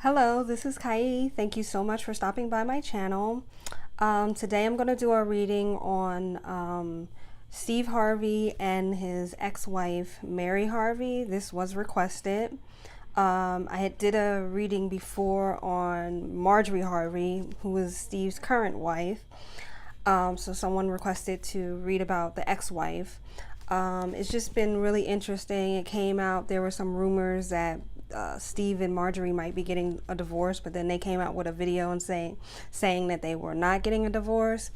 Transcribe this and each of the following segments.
Hello, this is Kai. Thank you so much for stopping by my channel. Today I'm going to do a reading on Steve Harvey and his ex-wife, Mary Harvey. This was requested. Did a reading before on Marjorie Harvey, who was Steve's current wife. So someone requested to read about the ex-wife. It's just been really interesting. It came out, there were some rumors that Steve and Marjorie might be getting a divorce, but then they came out with a video and saying that they were not getting a divorce.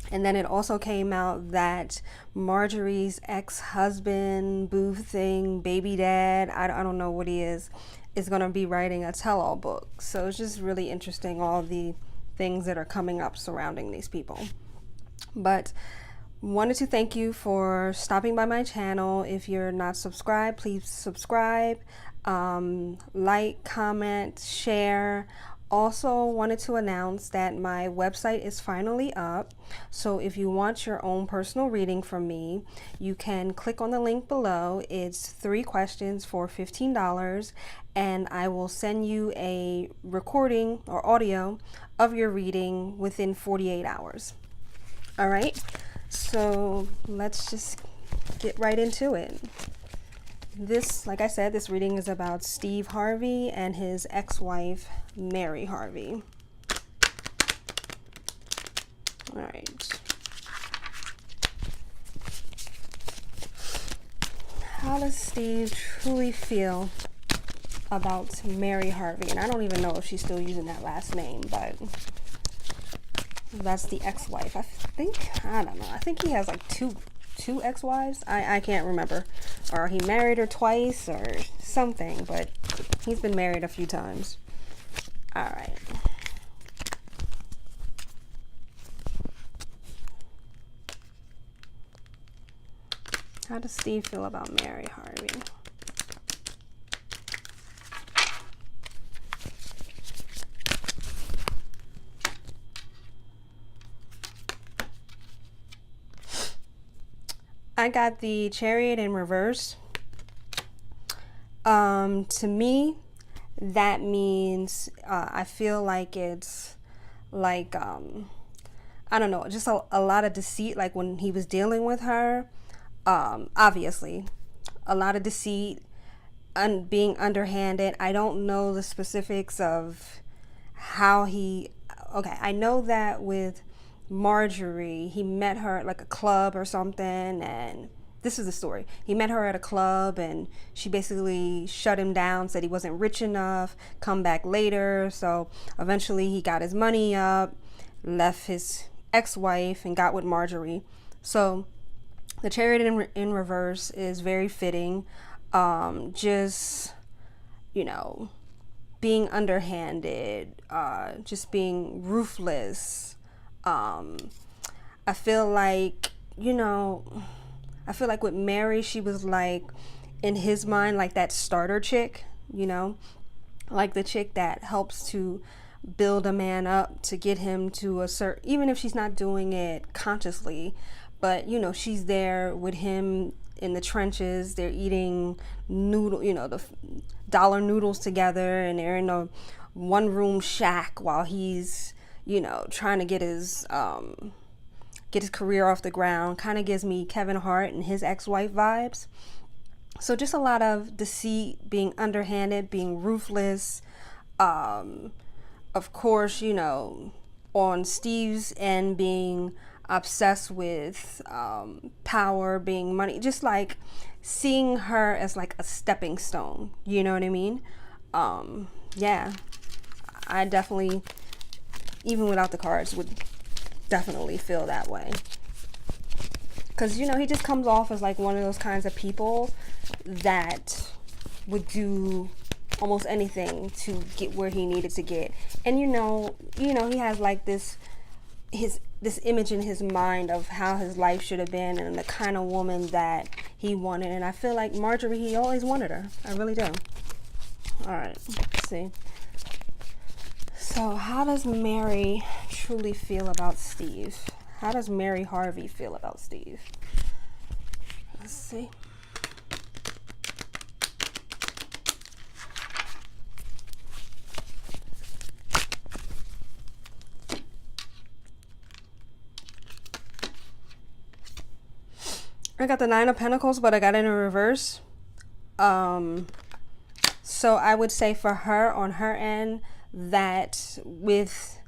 And then it also came out that Marjorie's ex-husband, boo thing, baby dad, I don't know what he is going to be writing a tell-all book. So it's just really interesting, all the things that are coming up surrounding these people. But wanted to thank you for stopping by my channel. If you're not subscribed, please subscribe. Like, comment, share. Also wanted to announce that my website is finally up. So if you want your own personal reading from me, you can click on the link below. It's 3 questions for $15, and I will send you a recording or audio of your reading within 48 hours. All right, so let's just get right into it. This, like I said, this reading is about Steve Harvey and his ex-wife, Mary Harvey. All right. How does Steve truly feel about Mary Harvey? And I don't even know if she's still using that last name, but that's the ex-wife. I don't know. I think he has like two ex-wives. I can't remember, or he married her twice or something, but he's been married a few times. All right. How does Steve feel about Mary Harvey? I got the Chariot in reverse. To me, that means I feel like it's like, I don't know, just a lot of deceit, like when he was dealing with her. Obviously, a lot of deceit and being underhanded. I don't know the specifics of how okay, I know that with Marjorie, he met her at like a club or something, and this is the story. He met her at a club and she basically shut him down, said he wasn't rich enough, come back later. So eventually he got his money up, left his ex-wife and got with Marjorie. So the Chariot in reverse is very fitting. Just, you know, being underhanded, just being ruthless. I feel like, I feel like with Mary, she was like, in his mind, like that starter chick, like the chick that helps to build a man up to get him to a certain, even if she's not doing it consciously, but, she's there with him in the trenches. They're eating the dollar noodles together, and they're in a one-room shack while he's, trying to get his career off the ground. Kind of gives me Kevin Hart and his ex-wife vibes. So just a lot of deceit, being underhanded, being ruthless. Of course, on Steve's end, being obsessed with power, being money, just like seeing her as like a stepping stone. You know what I mean? Yeah, I definitely, even without the cards, would definitely feel that way. Because, he just comes off as like one of those kinds of people that would do almost anything to get where he needed to get. And, he has like this image in his mind of how his life should have been and the kind of woman that he wanted. And I feel like Marjorie, he always wanted her. I really do. All right, let's see. So how does Mary truly feel about Steve? How does Mary Harvey feel about Steve? Let's see. I got the Nine of Pentacles, but I got it in reverse. So I would say for her, on her end, that with,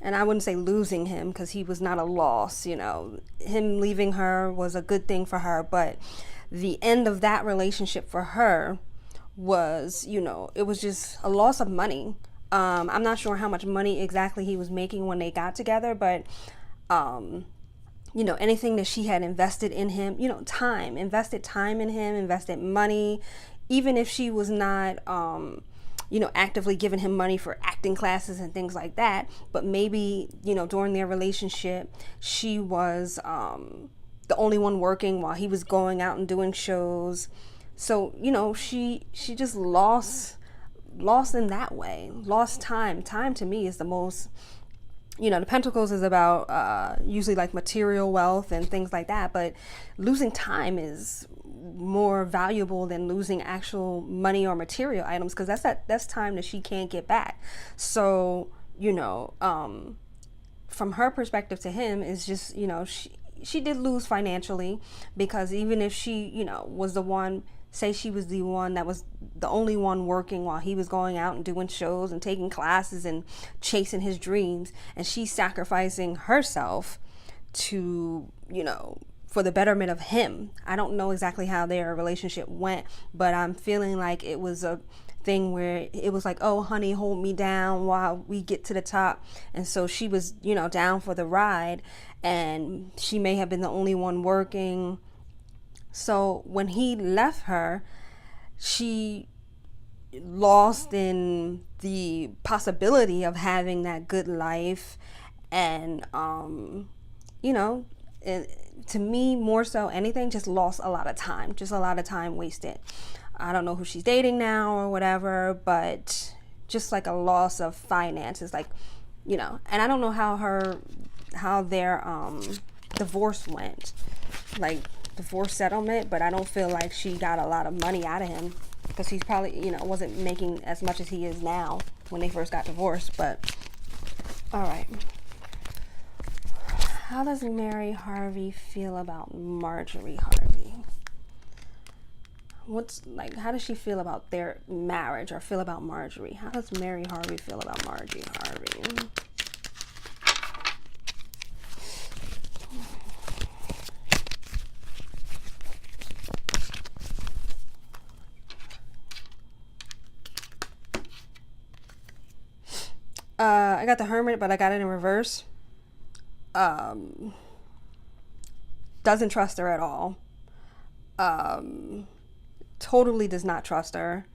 and I wouldn't say losing him because he was not a loss, you know, him leaving her was a good thing for her, but the end of that relationship for her was, you know, it was just a loss of money. I'm not sure how much money exactly he was making when they got together, but you know, anything that she had invested in him, you know, time, invested time in him, invested money, even if she was not, you know, actively giving him money for acting classes and things like that. But maybe, you know, during their relationship, she was the only one working while he was going out and doing shows. So, you know, she just lost in that way, lost time. Time to me is the most, you know, the Pentacles is about usually like material wealth and things like that, but losing time is more valuable than losing actual money or material items, because that's time that she can't get back. So, you know, from her perspective to him is just, you know, she did lose financially, because even if she, you know, was the one, say she was the one that was the only one working while he was going out and doing shows and taking classes and chasing his dreams, and she's sacrificing herself to, you know, for the betterment of him. I don't know exactly how their relationship went, but I'm feeling like it was a thing where it was like, oh honey, hold me down while we get to the top. And so she was, you know, down for the ride, and she may have been the only one working. So when he left her, she lost in the possibility of having that good life. And you know, to me, more so anything, just lost a lot of time, just a lot of time wasted. I don't know who she's dating now or whatever, but just like a loss of finances, like, you know. And I don't know how their divorce went, like divorce settlement, but I don't feel like she got a lot of money out of him, because he's probably, you know, wasn't making as much as he is now when they first got divorced. But all right, how does Mary Harvey feel about Marjorie Harvey? What's like, how does she feel about their marriage, or feel about Marjorie? How does Mary Harvey feel about Marjorie Harvey? I got the Hermit, but I got it in reverse. Doesn't trust her at all. Totally does not trust her.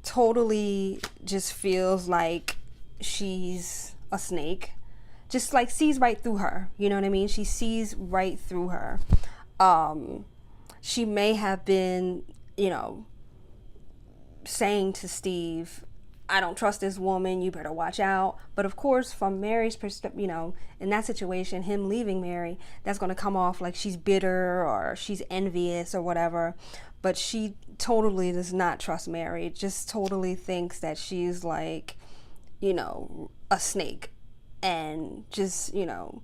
Totally just feels like she's a snake. Just like sees right through her. You know what I mean? She sees right through her. She may have been, you know, saying to Steve, I don't trust this woman, you better watch out. But of course, from Mary's perspective, you know, in that situation, him leaving Mary, that's going to come off like she's bitter or she's envious or whatever. But she totally does not trust Mary. Just totally thinks that she's like, you know, a snake. And just, you know,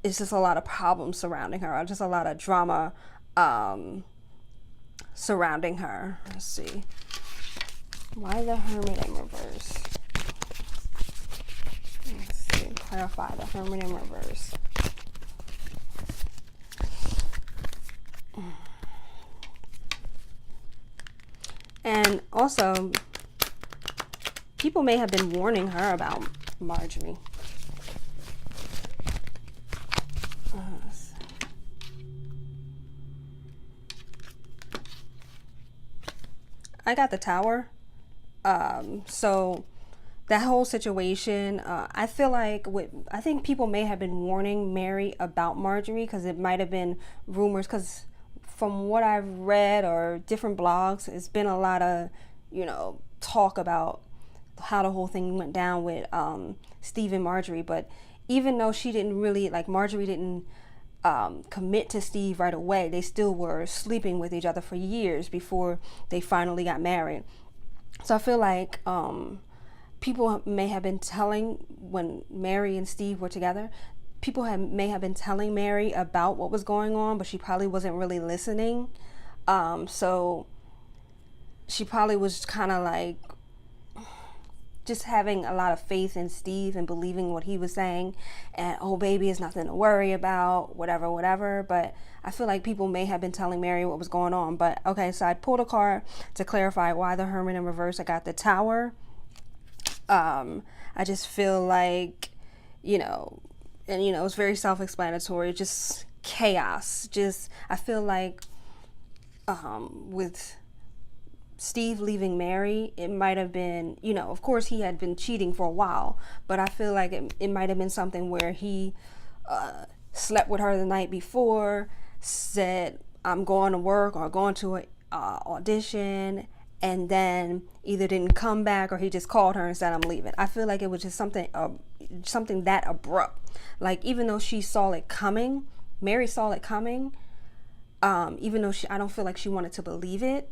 it's just a lot of problems surrounding her, just a lot of drama surrounding her. Let's see. Why the Hermit in reverse? Let's see. Clarify the Hermit in reverse. And also, people may have been warning her about Marjorie. I got the Tower. So that whole situation, I feel like I think people may have been warning Mary about Marjorie, because it might have been rumors, because from what I've read or different blogs, it's been a lot of, you know, talk about how the whole thing went down with Steve and Marjorie. But even though she didn't really, like, Marjorie didn't commit to Steve right away, they still were sleeping with each other for years before they finally got married. So I feel like people may have been telling, when Mary and Steve were together, people may have been telling Mary about what was going on, but she probably wasn't really listening. So she probably was kind of like just having a lot of faith in Steve and believing what he was saying, and oh baby, it's nothing to worry about, whatever. But I feel like people may have been telling Mary what was going on. But okay, so I pulled a card to clarify why the Hermit in reverse. I got the Tower. I just feel like, and it's very self-explanatory, just chaos. Just I feel like with Steve leaving Mary, it might have been, of course he had been cheating for a while, but I feel like it might have been something where he slept with her the night before, said, I'm going to work or going to an audition, and then either didn't come back or he just called her and said, I'm leaving. I feel like it was just something that abrupt. Like, even though she saw it coming, Mary saw it coming, even though I don't feel like she wanted to believe it.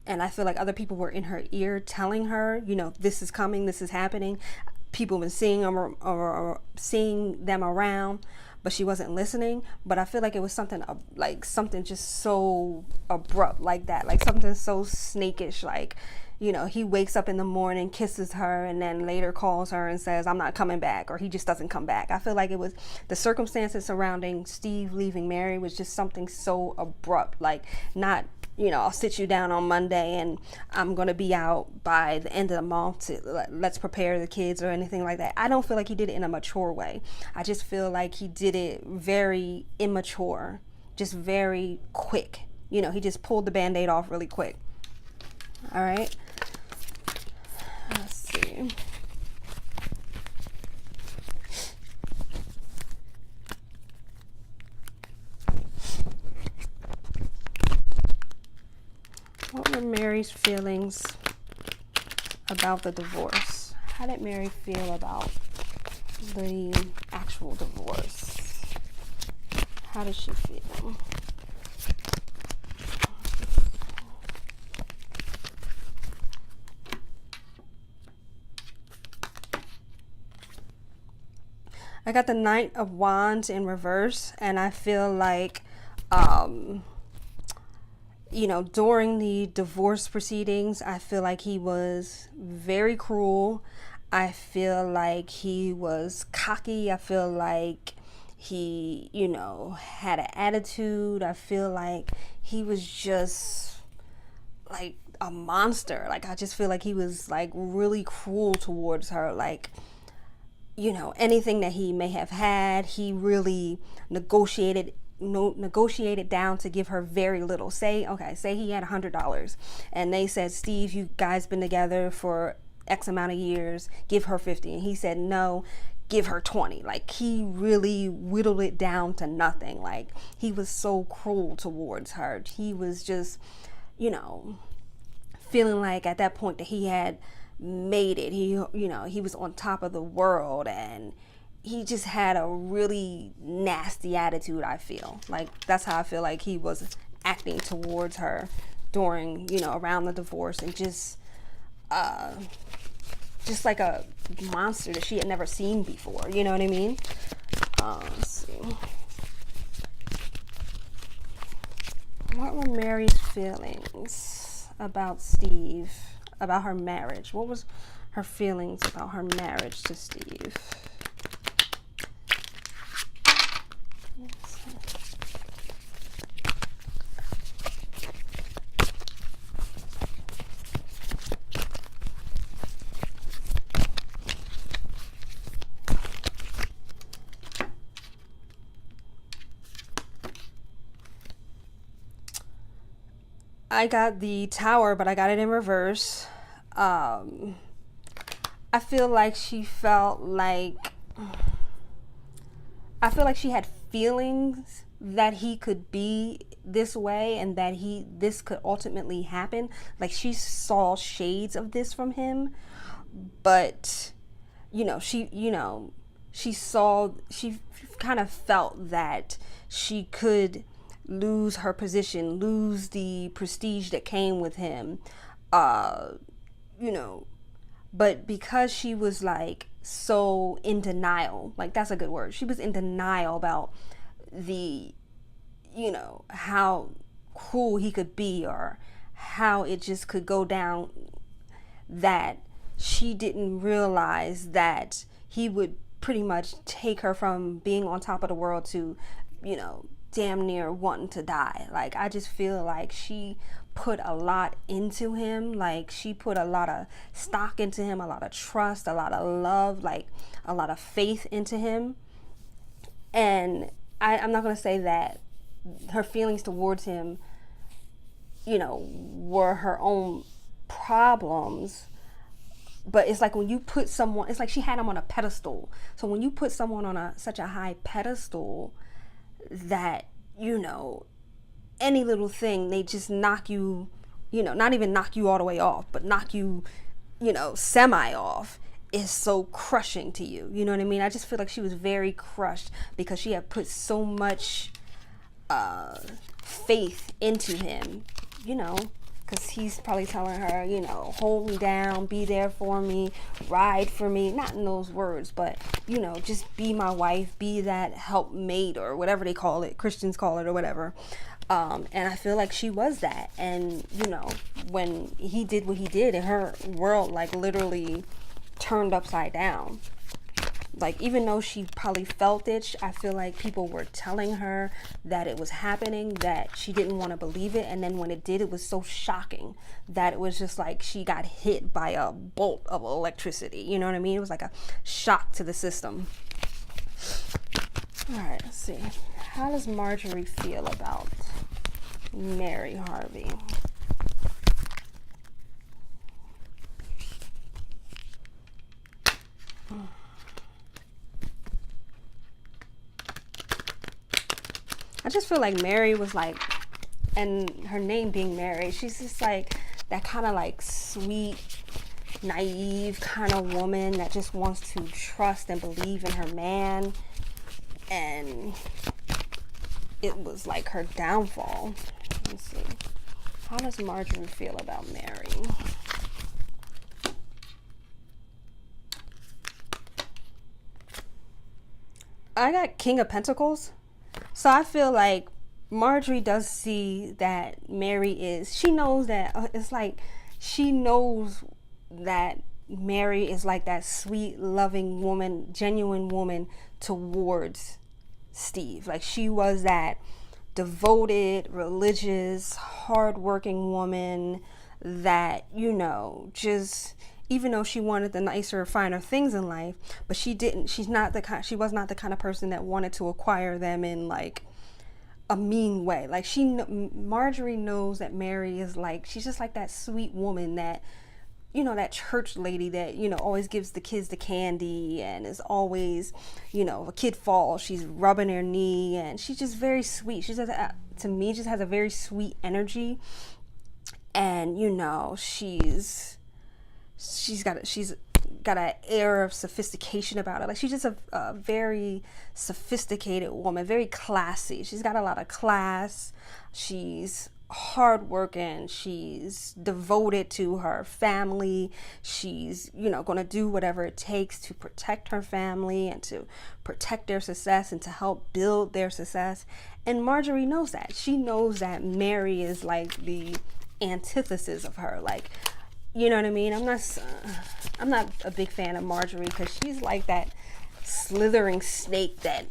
And I feel like other people were in her ear telling her, this is coming, this is happening. People have been seeing them or seeing them around, but she wasn't listening. But I feel like it was something just so abrupt like that, like something so snakish, like, he wakes up in the morning, kisses her, and then later calls her and says, I'm not coming back, or he just doesn't come back. I feel like it was the circumstances surrounding Steve leaving Mary was just something so abrupt, like not, I'll sit you down on Monday and I'm going to be out by the end of the month to let's prepare the kids or anything like that. I don't feel like he did it in a mature way. I just feel like he did it very immature, just very quick. He just pulled the Band-Aid off really quick. All right. Let's see. What were Mary's feelings about the divorce? How did Mary feel about the actual divorce? How did she feel? I got the Knight of Wands in reverse, and I feel like during the divorce proceedings, I feel like he was very cruel. I feel like he was cocky. I feel like he, had an attitude. I feel like he was just like a monster. Like, I just feel like he was like really cruel towards her. Like, anything that he may have had, he really negotiated down to give her very little. Say he had $100 and they said, Steve, you guys been together for X amount of years, give her 50. And he said, no, give her 20. Like, he really whittled it down to nothing. Like, he was so cruel towards her. He was just, feeling like at that point that he had made it. He was on top of the world, and he just had a really nasty attitude. I feel like that's how I feel like he was acting towards her during, around the divorce, and just like a monster that she had never seen before. You know what I mean? Let's see. What were Mary's feelings about Steve, about her marriage? What was her feelings about her marriage to Steve? I got the Tower, but I got it in reverse. I feel like she had feelings that he could be this way and that this could ultimately happen. Like, she saw shades of this from him, but she kind of felt that she could lose her position, lose the prestige that came with him, but because she was like so in denial. Like, that's a good word. She was in denial about the, how cruel he could be, or how it just could go down, that she didn't realize that he would pretty much take her from being on top of the world to, damn near wanting to die. Like, I just feel like she put a lot into him. Like, she put a lot of stock into him, a lot of trust, a lot of love, like a lot of faith into him. And I'm not going to say that her feelings towards him, were her own problems. But it's like when you put someone, it's like she had him on a pedestal. So when you put someone on such a high pedestal that, any little thing, they just knock you, not even knock you all the way off, but knock you, semi off, is so crushing to you. You know what I mean? I just feel like she was very crushed because she had put so much faith into him, because he's probably telling her, hold me down, be there for me, ride for me. Not in those words, but, just be my wife, be that helpmate, or whatever they call it, Christians call it, or whatever. And I feel like she was that. And, when he did what he did, and her world, like, literally turned upside down. Like, even though she probably felt it, I feel like people were telling her that it was happening, that she didn't want to believe it. And then when it did, it was so shocking that it was just like she got hit by a bolt of electricity. You know what I mean? It was like a shock to the system. All right, let's see. How does Marjorie feel about Mary Harvey? I just feel like Mary was like, and her name being Mary, she's just like that kind of like sweet, naive kind of woman that just wants to trust and believe in her man. And it was like her downfall. Let's see. How does Marjorie feel about Mary? I got King of Pentacles. So I feel like Marjorie does see that Mary is, she knows that, it's like, she knows that Mary is like that sweet, loving woman, genuine woman towards Steve. Like, she was that devoted, religious, hardworking woman that, just, even though she wanted the nicer, finer things in life, but she was not the kind of person that wanted to acquire them in like a mean way. Like, Marjorie knows that Mary is like, she's just like that sweet woman that, that church lady that, always gives the kids the candy and is always, if a kid falls, she's rubbing their knee, and she's just very sweet. She just, to me, just has a very sweet energy. And, she's got an air of sophistication about her. Like, she's just a very sophisticated woman, very classy. She's got a lot of class. She's hardworking. She's devoted to her family. She's, going to do whatever it takes to protect her family and to protect their success and to help build their success. And Marjorie knows that. She knows that Mary is like the antithesis of her. Like, you know what I mean? I'm not a big fan of Marjorie because she's like that slithering snake that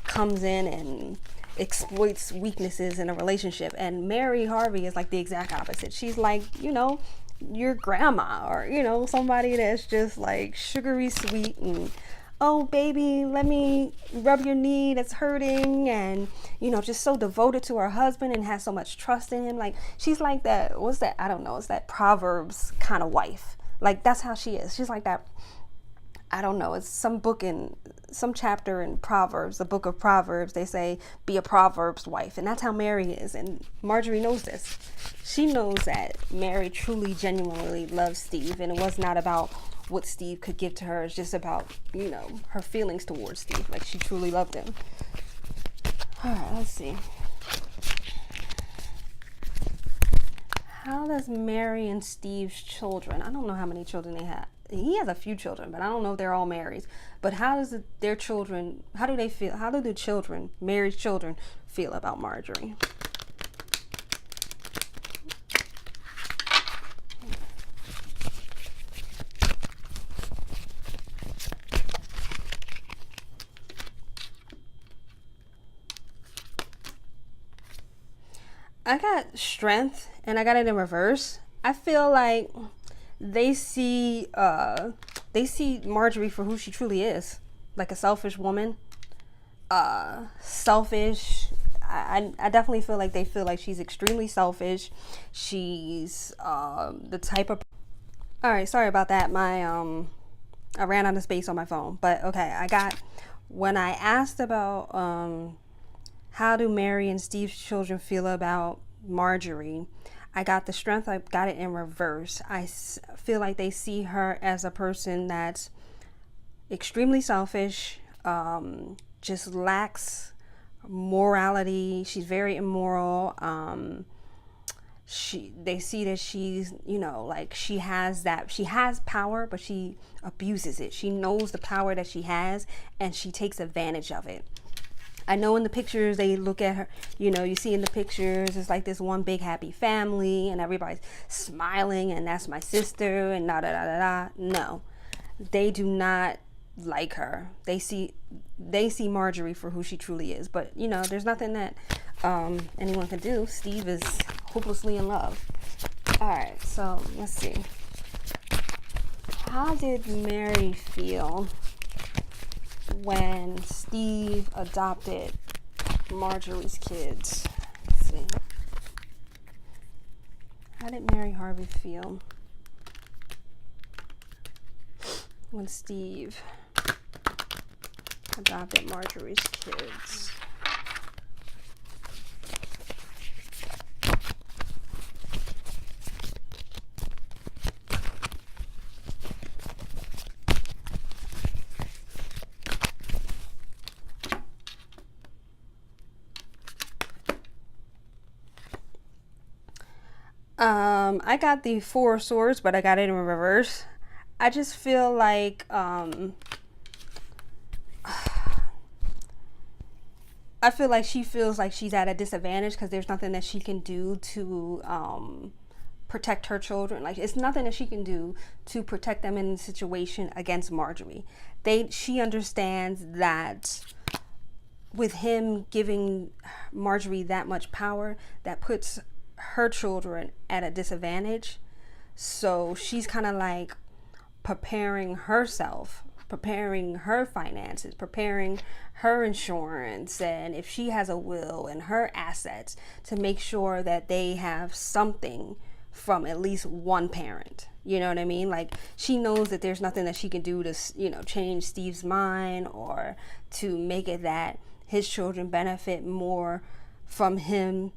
comes in and exploits weaknesses in a relationship. And Mary Harvey is like the exact opposite. She's like, your grandma, or, somebody that's just like sugary sweet and, oh baby, let me rub your knee that's hurting, and just so devoted to her husband and has so much trust in him. Like, she's like that, what's that, I don't know, it's that Proverbs kind of wife. Like, that's how she is. She's like that, I don't know, it's some chapter in Proverbs, the book of Proverbs, they say be a Proverbs wife, and that's how Mary is. And Marjorie knows this. She knows that Mary truly, genuinely loves Steve, and it was not about what Steve could give to her. It's just about, her feelings towards Steve. Like, she truly loved him. All right, let's see. How does Mary and Steve's children, I don't know how many children he has a few children, but I don't know if they're all married. But how does their children, how do they feel? How do the children, married children, feel about Marjorie? I got strength and I got it in reverse. I feel like they see Marjorie for who she truly is, like a selfish woman. Selfish. I definitely feel like they feel like she's extremely selfish. She's the type of. All right, sorry about that. I ran out of space on my phone, but okay. I got when I asked about how do Mary and Steve's children feel about Marjorie, I got the strength. I got it in reverse. I feel like they see her as a person that's extremely selfish, just lacks morality. She's very immoral. They see that she's, like she has power, but she abuses it. She knows the power that she has and she takes advantage of it. I know in the pictures they look at her, you see in the pictures, it's like this one big happy family and everybody's smiling and that's my sister and da da da da da. No, they do not like her. They see Marjorie for who she truly is. But, there's nothing that anyone can do. Steve is hopelessly in love. All right, so let's see. How did Mary feel when Steve adopted Marjorie's kids? Let's see. How did Mary Harvey feel when Steve adopted Marjorie's kids? I got the Four of Swords, but I got it in reverse. I just feel like I feel like she feels like she's at a disadvantage because there's nothing that she can do to protect her children. Like, it's nothing that she can do to protect them in the situation against Marjorie. She understands that with him giving Marjorie that much power, that puts her children at a disadvantage. So she's kind of like preparing herself, preparing her finances, preparing her insurance, and if she has a will and her assets, to make sure that they have something from at least one parent. You know what I mean? Like, she knows that there's nothing that she can do to, change Steve's mind or to make it that his children benefit more from him,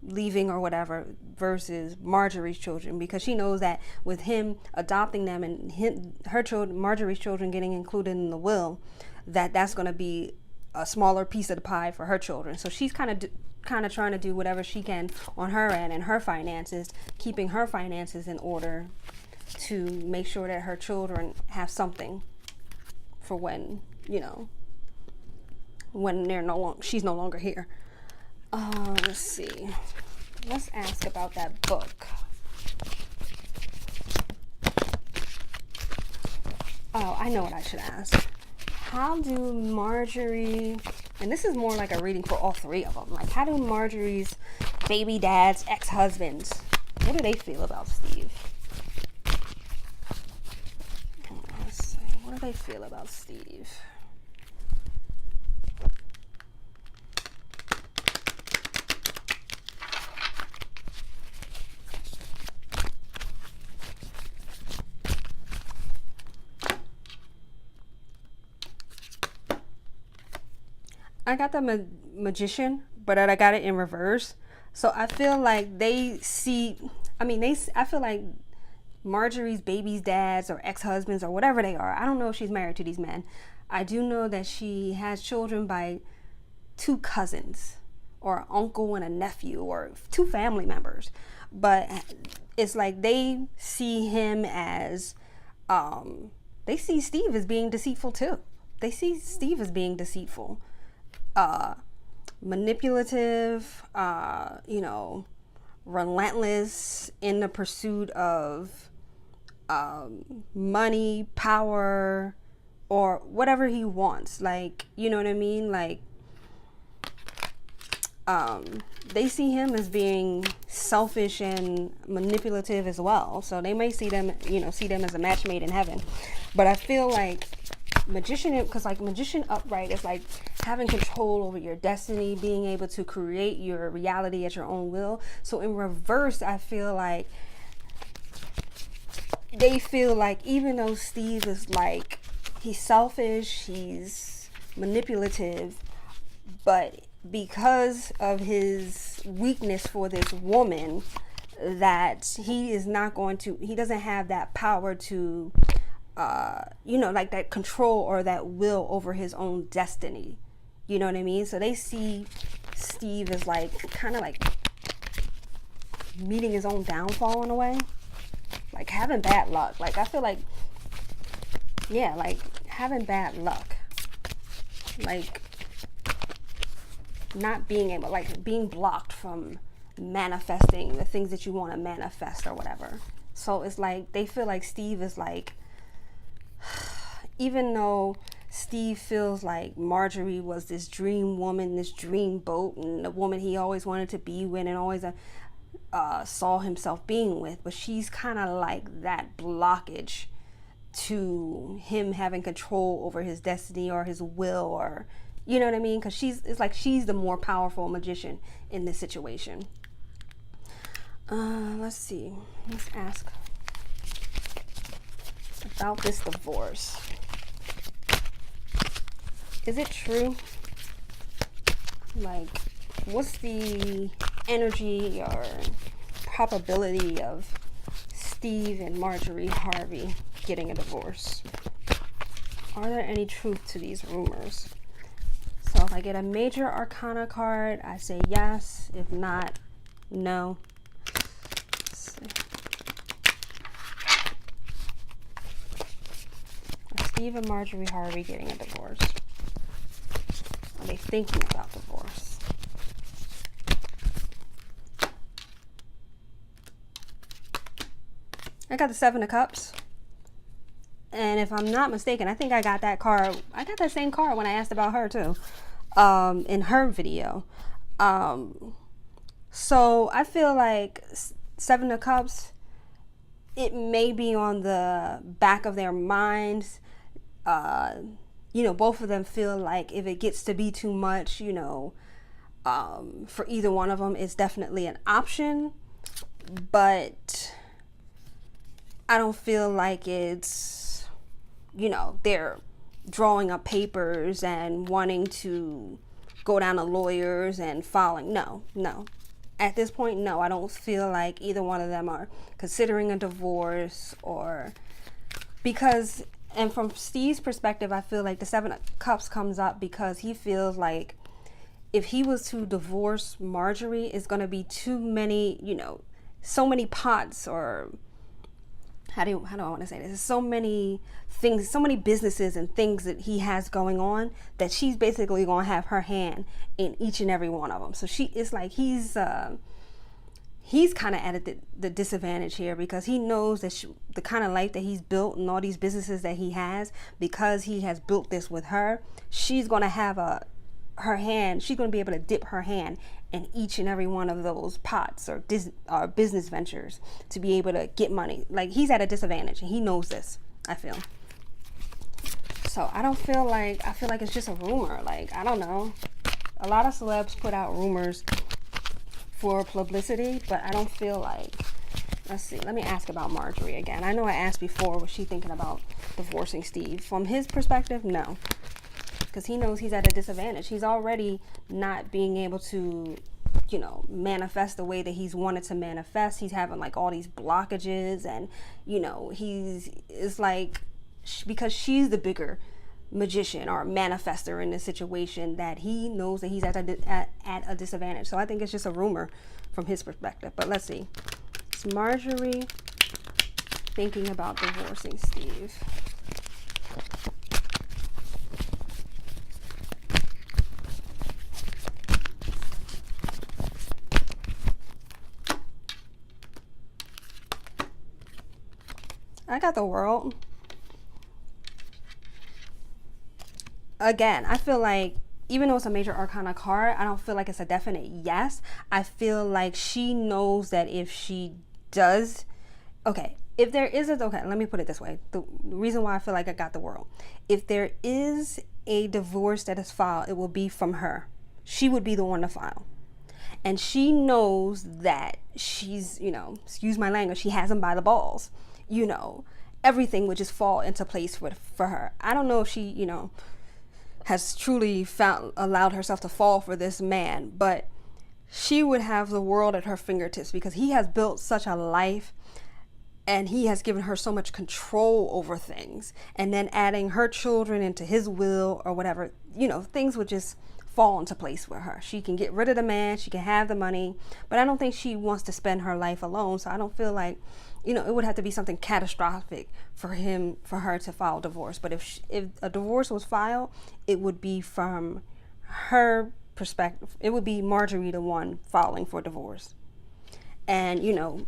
leaving or whatever, versus Marjorie's children, because she knows that with him adopting them and her children, Marjorie's children, getting included in the will, that's going to be a smaller piece of the pie for her children. So she's kind of trying to do whatever she can on her end and her finances, keeping her finances in order to make sure that her children have something for when when she's no longer here. Let's see. Let's ask about that book. Oh, I know what I should ask. How do Marjorie, and this is more like a reading for all three of them, like, how do Marjorie's baby dad's ex-husbands, what do they feel about Steve? Let's see. What do they feel about Steve? I got the Magician, but I got it in reverse. So I feel like they see, I feel like Marjorie's baby's dads or ex-husbands or whatever they are, I don't know if she's married to these men. I do know that she has children by two cousins, or an uncle and a nephew, or two family members. but it's like they see him as, they see Steve as being deceitful too. They see Steve as being deceitful, manipulative, relentless in the pursuit of money, power, or whatever he wants. Like, you know what I mean? Like, they see him as being selfish and manipulative as well. So they may see them, see them as a match made in heaven. But I feel like magician, because like magician upright is like having control over your destiny, being able to create your reality at your own will. So in reverse, I feel like they feel like even though Steve is like, he's selfish, he's manipulative, but because of his weakness for this woman, that he is not going to, he doesn't have that power to, like that control or that will over his own destiny. You know what I mean? So they see Steve as like, kind of like meeting his own downfall in a way. Like having bad luck. Like I feel like, yeah, like having bad luck. Like not being able, like being blocked from manifesting the things that you want to manifest or whatever. So it's like they feel like Steve is like, even though Steve feels like Marjorie was this dream woman, this dream boat, and the woman he always wanted to be with and always saw himself being with, but she's kind of like that blockage to him having control over his destiny or his will, or you know what I mean? Because it's like she's the more powerful magician in this situation. Let's see. Let's ask about this divorce. Is it true? Like, what's the energy or probability of Steve and Marjorie Harvey getting a divorce? Are there any truth to these rumors? So if I get a major arcana card, I say yes. If not, no. Let's see. Are Steve and Marjorie Harvey getting a divorce? Are they thinking about divorce? I got the Seven of Cups. And if I'm not mistaken, I think I got that card. I got that same card when I asked about her too, in her video. So I feel like Seven of Cups, it may be on the back of their minds. Both of them feel like if it gets to be too much, for either one of them, it's definitely an option. But I don't feel like it's, they're drawing up papers and wanting to go down to lawyers and filing. No. At this point, no, I don't feel like either one of them are considering a divorce, or because, and from Steve's perspective, I feel like the Seven of Cups comes up because he feels like if he was to divorce Marjorie, it's going to be too many, so many pots, or how do I want to say this? There's so many things, so many businesses and things that he has going on that she's basically going to have her hand in each and every one of them. So it's like he's kind of at the disadvantage here, because he knows that the kind of life that he's built and all these businesses that he has, because he has built this with her, she's going to have her hand, she's going to be able to dip her hand in each and every one of those pots or business ventures to be able to get money. Like, he's at a disadvantage and he knows this, I feel. So I feel like it's just a rumor. Like, I don't know. A lot of celebs put out rumors for publicity, but I don't feel like, let's see, let me ask about Marjorie again. I know I asked before, was she thinking about divorcing Steve? From his perspective, no. Because he knows he's at a disadvantage. He's already not being able to, manifest the way that he's wanted to manifest. He's having like all these blockages, and, it's like, because she's the bigger magician or manifester in this situation, that he knows that he's at a disadvantage. So I think it's just a rumor from his perspective. But let's see. Marjorie thinking about divorcing Steve? I got the World. Again, I feel like even though it's a major arcana card, I don't feel like it's a definite yes. I feel like she knows that if she does, okay, if there is a, okay, let me put it this way. The reason why I feel like I got the World. If there is a divorce that is filed, it will be from her. She would be the one to file. And she knows that she's, excuse my language, she has him by the balls. Everything would just fall into place for her. I don't know if she, has truly allowed herself to fall for this man, but she would have the world at her fingertips because he has built such a life and he has given her so much control over things. And then adding her children into his will or whatever, things would just fall into place for her. She can get rid of the man, she can have the money, but I don't think she wants to spend her life alone. So I don't feel like, it would have to be something catastrophic for her to file divorce. But if a divorce was filed, it would be from her perspective. It would be Marjorie the one filing for divorce. And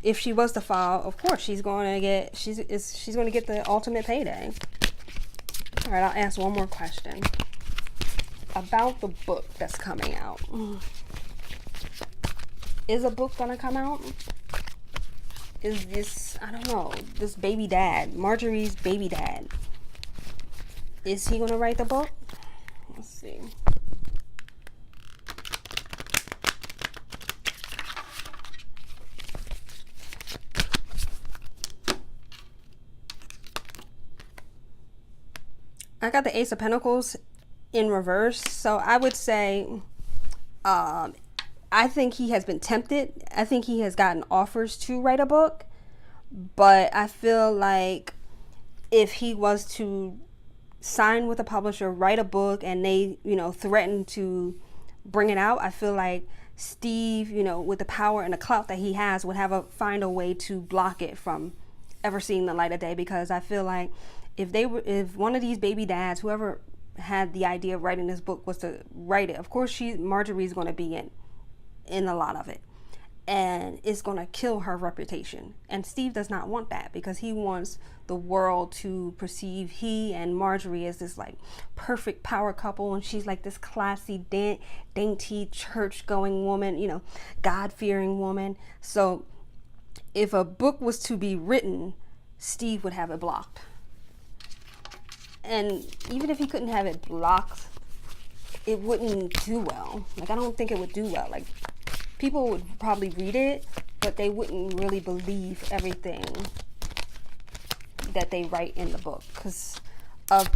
if she was to file, of course she's going to get the ultimate payday. All right, I'll ask one more question about the book that's coming out. Is a book gonna come out? Is this, I don't know, this baby dad, Marjorie's baby dad, is he gonna write the book? Let's see. I got the Ace of Pentacles in reverse, so I would say I think he has been tempted. I think he has gotten offers to write a book, but I feel like if he was to sign with a publisher, write a book, and they threaten to bring it out, I feel like Steve, with the power and the clout that he has, would find a way to block it from ever seeing the light of day. Because I feel like if one of these baby dads, whoever had the idea of writing this book, was to write it, of course Marjorie's going to be in a lot of it, and it's going to kill her reputation. And Steve does not want that, because he wants the world to perceive he and Marjorie as this like perfect power couple, and she's like this classy, dainty, church-going woman, God-fearing woman. So if a book was to be written, Steve would have it blocked. And even if he couldn't have it blocked, it wouldn't do well. Like, I don't think it would do well. Like, people would probably read it, but they wouldn't really believe everything that they write in the book because of,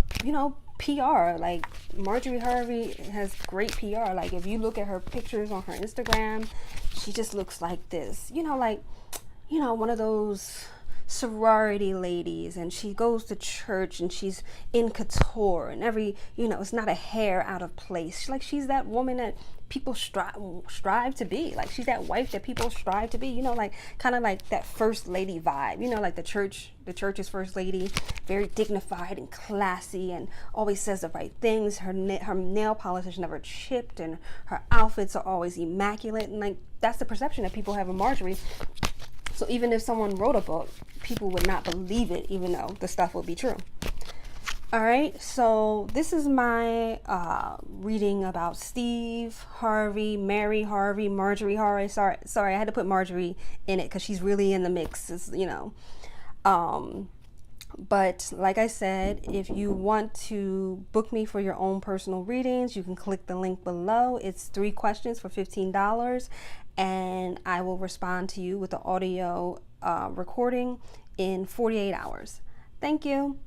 PR. Like, Marjorie Harvey has great PR. Like, if you look at her pictures on her Instagram, she just looks like this, one of those sorority ladies, and she goes to church and she's in couture and it's not a hair out of place. She's that woman that people strive to be. Like, she's that wife that people strive to be, kind of like that first lady vibe, like the church's first lady, very dignified and classy and always says the right things. Her nail polish is never chipped and her outfits are always immaculate, and like that's the perception that people have of Marjorie. So even if someone wrote a book, people would not believe it, even though the stuff would be true. All right, so this is my reading about Steve Harvey, Mary Harvey, Marjorie Harvey. Sorry, I had to put Marjorie in it because she's really in the mix, But like I said, if you want to book me for your own personal readings, you can click the link below. It's 3 questions for $15. And I will respond to you with the audio recording in 48 hours. Thank you.